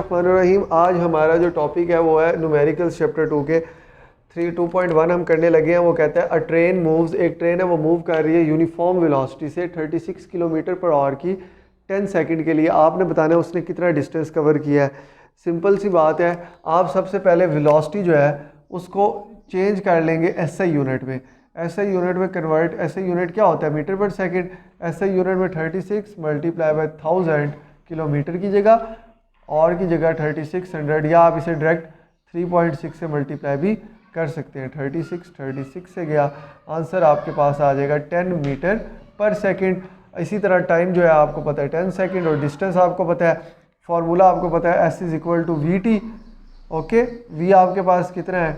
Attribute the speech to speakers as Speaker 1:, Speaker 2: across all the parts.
Speaker 1: रहीम। आज हमारा जो टॉपिक है वो है न्यूमेरिकल्स चैप्टर 2 के 2.1 हम करने लगे हैं। वो कहता है अ ट्रेन मूव्स, एक ट्रेन है वो मूव कर रही है यूनिफॉर्म वेलोसिटी से 36 किलोमीटर पर आवर की 10 सेकंड के लिए। आपने बताना है उसने कितना डिस्टेंस कवर किया है। सिंपल सी बात है, आप सबसे पहले वेलोसिटी जो है उसको चेंज कर लेंगे एसआई यूनिट में। एसआई यूनिट में कन्वर्ट, एसआई यूनिट क्या होता है? Metre per second. SI unit में 36 मल्टीप्लाई बाय 1000 किलोमीटर की जगह और की जगह 3600, या आप इसे डायरेक्ट 3.6 से मल्टीप्लाई भी कर सकते हैं। 36 से गया, आंसर आपके पास आ जाएगा 10 मीटर पर सेकंड। इसी तरह टाइम जो है आपको पता है 10 सेकंड, और डिस्टेंस आपको पता है, फार्मूला आपको पता है S = VT। ओके, V आपके पास कितना है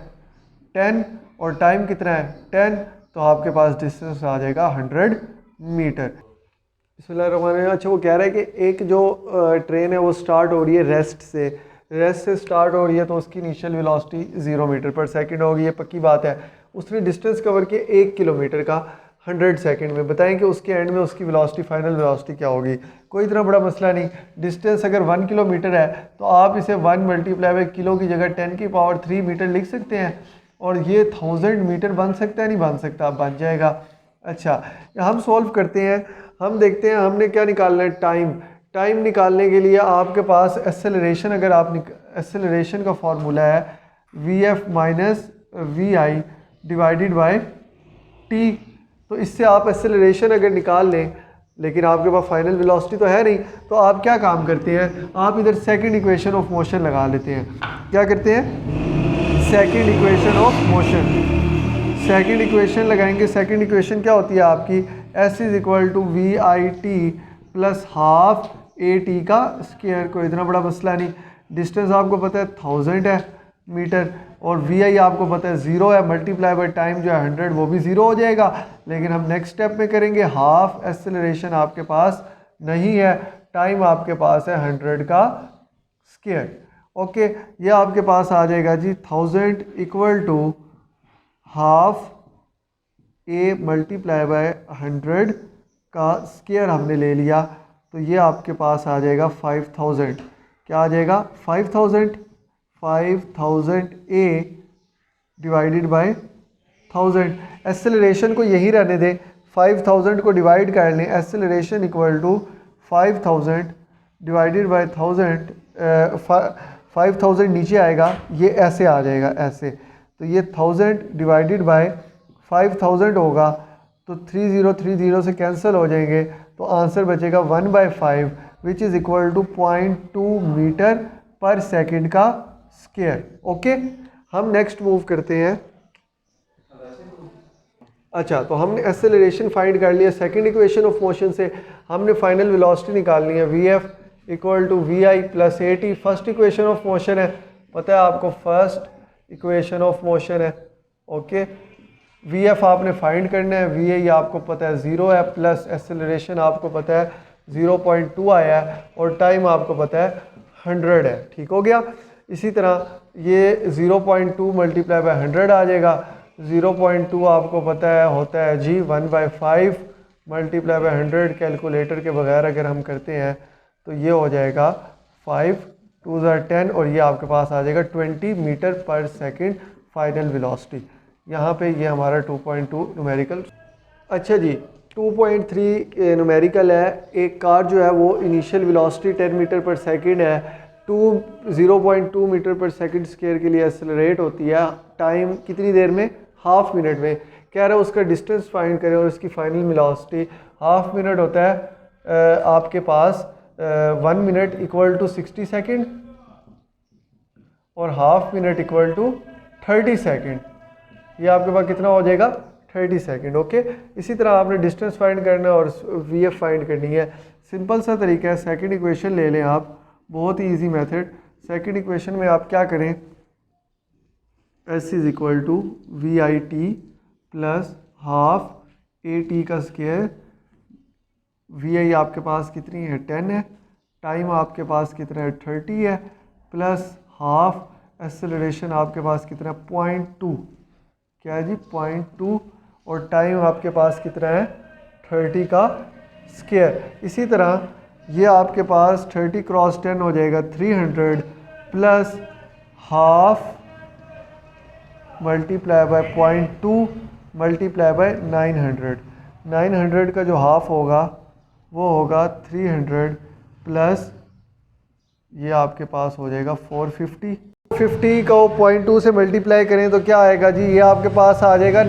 Speaker 1: 10 और टाइम कितना है 10, तो आपके पास डिस्टेंस आ जाएगा 100 मीटर। बिस्मिल्लाहिर्रहमानिर्रहीम। अच्छा, वो कह रहा है कि एक जो ट्रेन है वो स्टार्ट हो रही है रेस्ट से स्टार्ट हो रही है, तो उसकी initial velocity 0 metre per second होगी, ये पक्की बात है। उसने डिस्टेंस कवर किया 1 किलोमीटर का 100 सेकंड में। बताएं कि उसके एंड में उसकी वेलोसिटी, फाइनल वेलोसिटी क्या होगी? कोई इतना बड़ा मसला नहीं। डिस्टेंस अगर 1 किलोमीटर है तो आप इसे 1 मल्टीप्लाई बाय किलो की जगह 10 की पावर 3 मीटर लिख सकते हैं, और ये 1000 मीटर बन सकता है, नहीं बन सकता? बन जाएगा। अच्छा, हम सॉल्व करते हैं। हम देखते हैं हमने क्या निकालना है, टाइम निकालने के लिए आपके पास एक्सेलरेशन, अगर आप एक्सेलरेशन का फॉर्मूला है Vf minus Vi divided by T. तो इससे आप एक्सेलरेशन अगर निकाल लें, लेकिन आपके पास फाइनल वेलोसिटी तो है नहीं, तो आप क्या काम करते हैं, आप इधर सेकंड इक्वेशन ऑफ मोशन लगा लेते हैं। क्या करते हैं? Second equation of motion. Second equation लगाएंगे। सेकंड इक्वेशन क्या होती है आपकी? S = VIT plus half AT का स्क्वायर। कोई इतना बड़ा मसला नहीं। डिस्टेंस आपको पता है 1000 है मीटर, और VI आपको पता है 0 है, मल्टीप्लाई बाय टाइम जो है 100, वो भी 0 हो जाएगा। लेकिन हम नेक्स्ट स्टेप में करेंगे हाफ। एक्सेलरेशन आपके पास नहीं है, टाइम आपके पास है 100 का स्क्वायर। ओके, ये आपके पास आ जाएगा जी 1000 = हाफ A मल्टीप्लाई बाय 100 का स्क्वायर हमने ले लिया, तो ये आपके पास आ जाएगा 5000। क्या आ जाएगा? 5000 A डिवाइडेड बाय 1000। एक्सेलरेशन को यही रहने दें, 5000 को डिवाइड कर लें। Acceleration = 5000 divided by 1000। 5000 नीचे आएगा, ये ऐसे आ जाएगा ऐसे, तो ये 1000 डिवाइडेड बाय 5000 होगा, तो 30 से कैंसिल हो जाएंगे, तो आंसर बचेगा 1/5 which is equal to 0.2 metre per second का स्क्वायर। ओके, हम नेक्स्ट मूव करते हैं। अच्छा, तो हमने एक्सेलरेशन फाइंड कर लिया। सेकंड इक्वेशन ऑफ मोशन से हमने फाइनल वेलोसिटी निकालनी है, Vf = Vi plus AT। First equation of motion है, पता है आपको, फर्स्ट इक्वेशन ऑफ मोशन है। ओके, Vf आपने फाइंड करना है, Vi आपको पता है 0 है, प्लस एक्सेलरेशन आपको पता है 0.2 आया है, और टाइम आपको पता है 100 है। ठीक हो गया। इसी तरह ये 0.2 मल्टीप्लाई बाय 100 आ जाएगा। 0.2 आपको पता है होता है जी 1/5 मल्टीप्लाई बाय 100। कैलकुलेटर के बगैर अगर हम करते हैं तो ये हो जाएगा 5 2 10, और ये आपके पास आ जाएगा 20 metre per second final velocity. यहाँ पे ये हमारा 2.2 न्यूमेरिकल। अच्छा जी, 2.3 न्यूमेरिकल है। एक कार जो है वो initial velocity 10 metre per second है, 0.2 मीटर पर सेकंड स्क्वायर के लिए एक्सेलरेट होती है। टाइम कितनी देर में? हाफ मिनट में। कह रहा है उसका डिस्टेंस फाइंड करें और उसकी फाइनल वेलोसिटी। हाफ मिनट होता है आपके पास 1 मिनट = 60 सेकंड, और हाफ मिनट = 30 सेकंड। ये आपके पास कितना हो जाएगा? 30 सेकंड। ओके, इसी तरह आपने डिस्टेंस फाइंड करना है और Vf फाइंड करनी है। सिंपल सा तरीका है, सेकंड इक्वेशन ले लें आप, बहुत ही इजी मेथड। सेकंड इक्वेशन में आप क्या करें, S = VIT plus half AT का स्क्वायर। Vi आपके पास कितनी है? 10 है। टाइम आपके पास कितना है? 30 है, प्लस हाफ एक्सेलरेशन आपके पास कितना है? 0.2। क्या है जी? 0.2, और टाइम आपके पास कितना है? 30 का स्क्वायर। इसी तरह ये आपके पास 30 क्रॉस 10 हो जाएगा 300 plus half multiply by 0.2 multiply by 900। 900 का जो हाफ होगा वो होगा 300 प्लस ये आपके पास हो जाएगा 450। 50 को 0.2 से मल्टीप्लाई करें तो क्या आएगा जी, ये आपके पास आ जाएगा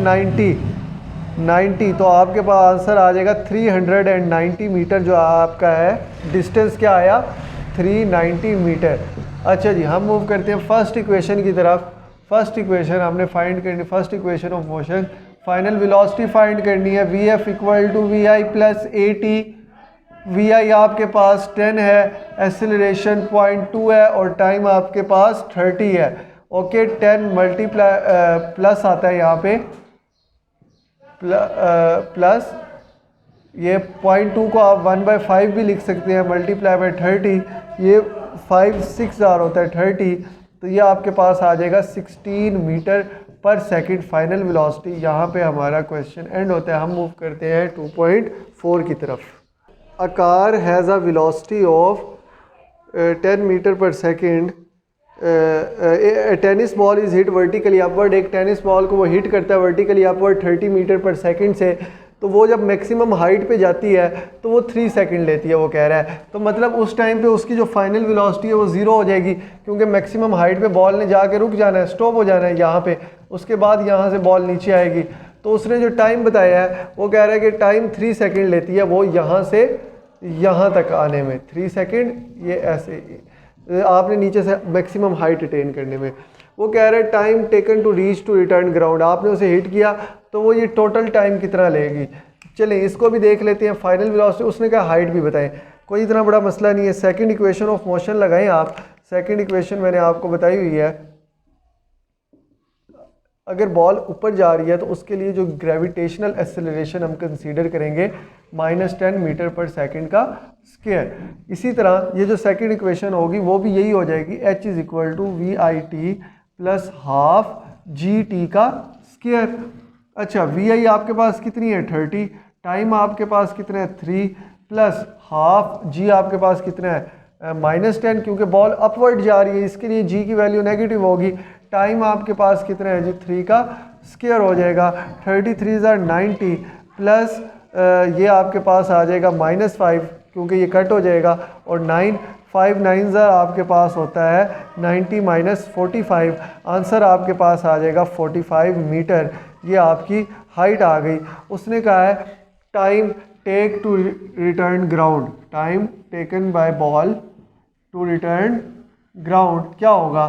Speaker 1: 90। तो आपके पास आंसर आ जाएगा 390 मीटर जो आपका है डिस्टेंस क्या आया 390 मीटर। अच्छा जी, हम मूव करते हैं फर्स्ट इक्वेशन की तरफ। फर्स्ट इक्वेशन हमने फाइंड करनी, first equation of motion, final velocity find करनी है। V F equal to we I plus A T. V आई आपके पास 10 है, एक्सेलरेशन 0.2 है और टाइम आपके पास 30 है। ओके, 10 मल्टीप्लाई प्लस आता है यहाँ पे प्लस ये 0.2 को आप 1/5 भी लिख सकते हैं, मल्टीप्लाई बाय 30, ये 5/6000 होता है 30। तो ये आपके पास आ जाएगा 16 metre per second final velocity. यहाँ पे हमारा क्वेश्चन एंड होता है। हम मूव करते हैं 2.4 की तरफ। A car has a velocity of 10 metre per second. Tennis ball is hit vertically upward. एक टेनिस बॉल को वो हिट करता है vertically upward 30 metre per second से। तो वो जब मैक्सिमम हाइट पे जाती है तो वो 3 सेकंड लेती है, वो कह रहा है। तो मतलब उस टाइम पे उसकी जो फाइनल वेलोसिटी है वो ज़ीरो हो जाएगी, क्योंकि मैक्सिमम हाइट पे बॉल ने जाके रुक जाना है, स्टॉप हो जाना है यहाँ पे। उसके बाद यहाँ से बॉल नीचे आएगी। तो उसने जो टाइम बताया है वो कह रहा है कि टाइम 3 सेकेंड लेती है वो यहाँ से यहाँ तक आने में। 3 सेकेंड ये ऐसे आपने नीचे से मैक्सिमम हाइट अटेन करने में। वो कह रहे हैं time taken to reach to return ground. आपने उसे हिट किया तो वो ये टोटल टाइम कितना लेगी। चलें इसको भी देख लेते हैं। फाइनल वेलोसिटी उसने कहा हाइट भी बताएं, कोई इतना बड़ा मसला नहीं है। सेकंड इक्वेशन ऑफ मोशन लगाएं आप। सेकंड इक्वेशन मैंने आपको बताई हुई है। अगर बॉल ऊपर जा रही है तो उसके लिए जो ग्रेविटेशनल एक्सेलरेशन हम कंसीडर करेंगे -10 मीटर पर सेकंड का स्क्वायर। इसी तरह ये जो सेकंड इक्वेशन होगी वो भी यही हो जाएगी, h is equal to we i t plus half g t का स्क्वायर। अच्छा, वी आई आपके पास कितनी है 30, टाइम आपके पास कितना है 3 प्लस हाफ जी आपके पास कितना है -10, क्योंकि बॉल अपवर्ड जा रही है इसके लिए जी की वैल्यू नेगेटिव होगी। टाइम आपके पास कितना है जी 3 का स्क्वायर हो जाएगा। 33 = 90 प्लस ये आपके पास आ जाएगा -5 क्योंकि ये कट हो जाएगा, और 9 5 9 आपके पास होता है 90 - 45। आंसर आपके पास आ जाएगा 45 मीटर। ये आपकी हाइट आ गई। उसने कहा है time take to return ground, time taken by ball to return ground क्या होगा,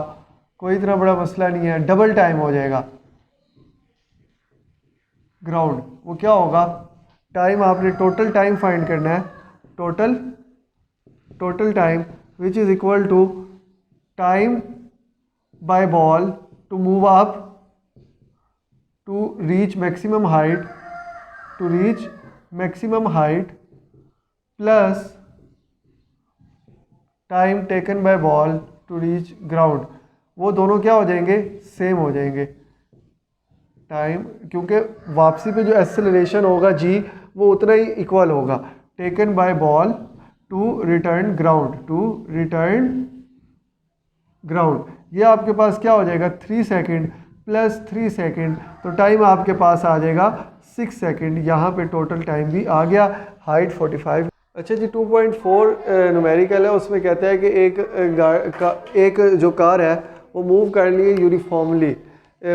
Speaker 1: कोई इतना बड़ा मसला नहीं है, डबल टाइम हो जाएगा ग्राउंड। वो क्या होगा, टाइम आपने टोटल टाइम फाइंड करना है, total time which is equal to time by ball to move up to reach maximum height plus time taken by ball to reach ground. वो दोनों क्या हो जाएंगे, सेम हो जाएंगे टाइम, क्योंकि वापसी पे जो एक्सेलरेशन होगा जी वो उतना ही इक्वल होगा। Taken by ball to return ground, ये आपके पास क्या हो जाएगा 3 सेकेंड प्लस 3 सेकेंड, तो टाइम आपके पास आ जाएगा 6 सेकेंड। यहाँ पे टोटल टाइम भी आ गया, हाइट 45। अच्छा जी, 2.4 न्यूमेरिकल है। उसमें कहता है कि एक जो कार है वो मूव कर रही है यूनिफॉर्मली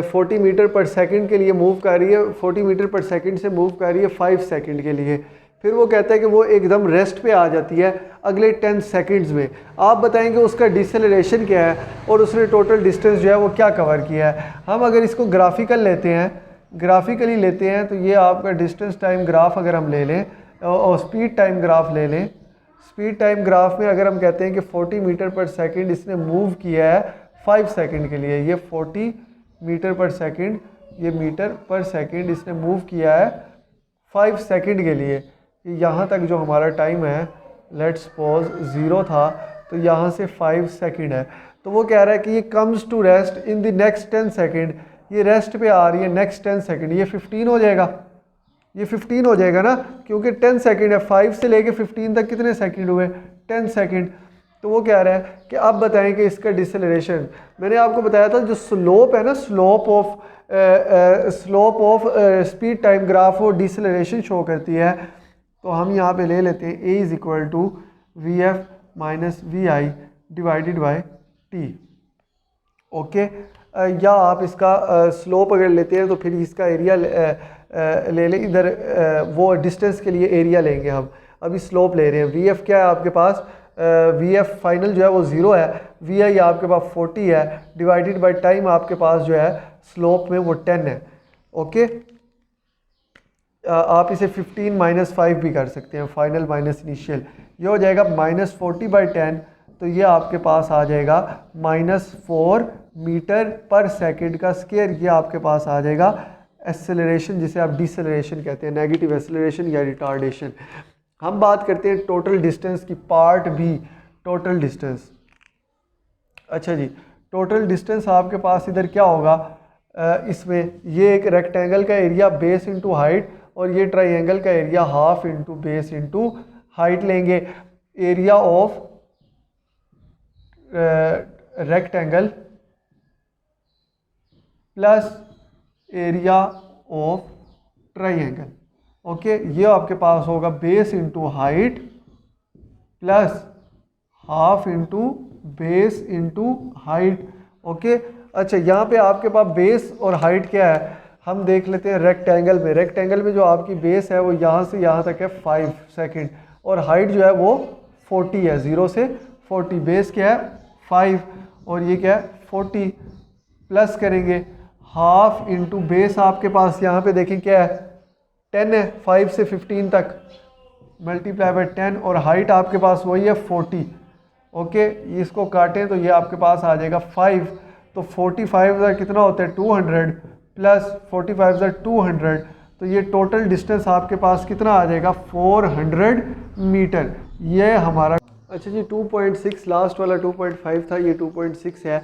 Speaker 1: 40 मीटर पर सेकंड के लिए मूव कर रही है, 40 मीटर पर सेकंड से मूव कर रही है 5 सेकंड के लिए। फिर वो कहता है कि वो एकदम रेस्ट पे आ जाती है अगले 10 सेकंड्स में। आप बताएंगे उसका डिसेलरेशन क्या है और उसने टोटल डिस्टेंस जो है वो क्या कवर किया है। हम अगर इसको ग्राफिकली लेते हैं तो ये आपका डिस्टेंस टाइम ग्राफ अगर हम ले लें और स्पीड टाइम ग्राफ ले लें, स्पीड टाइम ग्राफ में अगर हम कहते हैं कि 40 मीटर पर सेकंड इसने मूव किया है 5 सेकंड के लिए, ये 40 मीटर पर सेकंड, ये मीटर पर सेकंड इसने मूव किया है 5 सेकंड के लिए। यहाँ तक जो हमारा टाइम है लेट्स सपोज 0 था, तो यहाँ से 5 सेकंड है। तो वो कह रहा है कि ये comes to rest in the next 10 second, ये रेस्ट पे आ रही है नेक्स्ट 10 सेकंड, ये 15 हो जाएगा, ये 15 हो जाएगा ना, क्योंकि 10 सेकंड है, 5 से लेके 15 तक कितने सेकंड हुए, 10 सेकंड। तो वो कह रहा है कि अब बताएं कि इसका डिसेलरेशन, मैंने आपको बताया था जो स्लोप है ना, slope of speed time graph वो डिसेलरेशन शो करती है। तो हम यहाँ पे ले लेते हैं a is equal to v f minus v i divided by t. Okay, या आप इसका स्लोप अगर लेते हैं तो फिर इसका एरिया ले लें, इधर वो डिस्टेंस के लिए एरिया लेंगे हम, अभी स्लोप ले रहे हैं। वी एफ क्या है आपके पास, वी एफ फाइनल जो है वो 0 है, वी आई आपके पास 40 है, डिवाइडेड बाई टाइम आपके पास जो है स्लोप में वो 10 है। ओके, आप इसे 15 माइनस 5 भी कर सकते हैं, फाइनल माइनस इनिशियल, ये हो जाएगा -40/10, तो ये आपके पास आ जाएगा -4 मीटर पर सेकंड का स्क्वायर, ये आपके पास आ जाएगा एक्सेलरेशन, जिसे आप डिसेलरेशन कहते हैं, नेगेटिव एक्सेलरेशन या रिटार्डेशन। हम बात करते हैं टोटल डिस्टेंस की, पार्ट भी टोटल डिस्टेंस। अच्छा जी, टोटल डिस्टेंस आपके पास इधर क्या होगा, इसमें ये एक रेक्टेंगल का एरिया बेस इंटू हाइट और ये ट्राइंगल का area half into base into height लेंगे। Area of rectangle plus area of triangle. Okay, ये आपके पास होगा base into height plus half into base into height. Okay, अच्छा यहाँ पे आपके पास बेस और हाइट क्या है, हम देख लेते हैं रेक्टेंगल में। रेक्टेंगल में जो आपकी बेस है वो यहाँ से यहाँ तक है 5 सेकंड और हाइट जो है वो 40 है, 0 से 40। बेस क्या है 5 और ये क्या है 40, प्लस करेंगे हाफ इंटू बेस आपके पास यहाँ पे देखें क्या है 10 है, 5 से 15 तक मल्टीप्लाई बाय 10 और हाइट आपके पास वही है 40। ओके, इसको काटें तो ये आपके पास आ जाएगा 5, तो 45 कितना होता है 200 प्लस 45 200, तो ये टोटल डिस्टेंस आपके पास कितना आ जाएगा 400 मीटर। ये हमारा, अच्छा जी 2.6 लास्ट वाला 2.5 था, ये 2.6 है।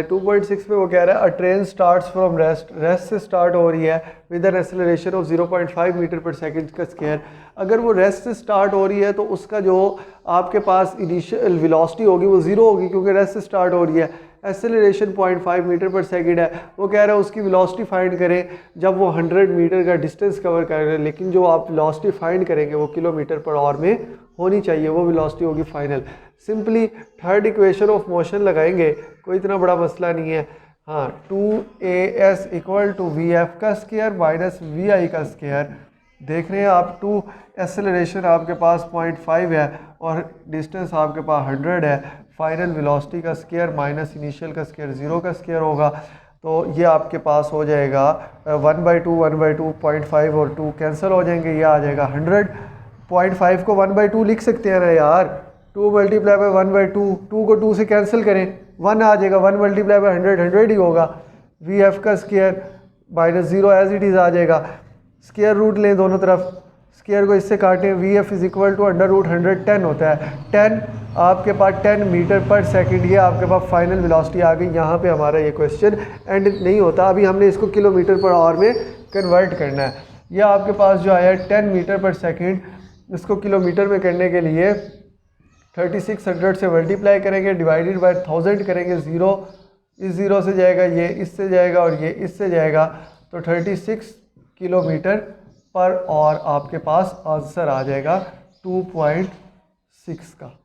Speaker 1: 2.6 में वो कह रहा है a train starts from rest से स्टार्ट हो रही है with an acceleration of 0.5 metre per second का स्क्वायर। अगर वो रेस्ट से स्टार्ट हो रही है तो उसका जो आपके पास इनिशियल वेलोसिटी होगी वो 0 होगी, क्योंकि रेस्ट से स्टार्ट हो रही है। एक्सेलरेशन 0.5 मीटर पर सेकंड है, वो कह रहा है उसकी वेलोसिटी फाइंड करें जब वो 100 मीटर का डिस्टेंस कवर कर रहे हैं, लेकिन जो आप वेलोसिटी फाइंड करेंगे वो किलोमीटर पर आवर में होनी चाहिए, वो वेलोसिटी होगी final. Simply third equation of motion लगाएंगे, कोई इतना बड़ा मसला नहीं है। हाँ, 2as equal to v F का स्क्वायर माइनस वी आई का स्क्वायर। देख रहे हैं आप, 2 एक्सेलरेशन आपके पास 0.5 है और डिस्टेंस आपके पास 100 है। फाइनल वेलोसिटी का स्क्वायर माइनस इनिशियल का स्क्वायर 0 का स्क्वायर होगा, तो ये आपके पास हो जाएगा 1/2 1/2 0.5 और 2 कैंसिल हो जाएंगे, ये आ जाएगा 100। 0.5 को 1/2 लिख सकते हैं ना यार, 2 मल्टीप्लाई बाई 1/2, 2 को 2 से कैंसिल करें 1 आ जाएगा, 1 मल्टीप्लाई बाई 100 100 ही होगा। वी एफ का square minus 0 as it is आ जाएगा। स्क्वायर रूट लें दोनों तरफ, स्क्वायर को इससे काटें, v f is equal to √110 होता है। 10 आपके पास 10 मीटर पर सेकंड, ये आपके पास फाइनल वेलोसिटी आ गई। यहाँ पे हमारा ये क्वेश्चन एंड नहीं होता, अभी हमने इसको किलोमीटर पर आवर में कन्वर्ट करना है। यह आपके पास जो आया 10 मीटर पर सेकंड, इसको किलोमीटर में करने के लिए 3600 से मल्टीप्लाई करेंगे, डिवाइडेड बाय 1000 करेंगे, 0 इस 0 से जाएगा, ये इससे जाएगा और ये इससे जाएगा, तो 36 किलोमीटर पर आवर आपके पास आंसर आ जाएगा 2.6 का।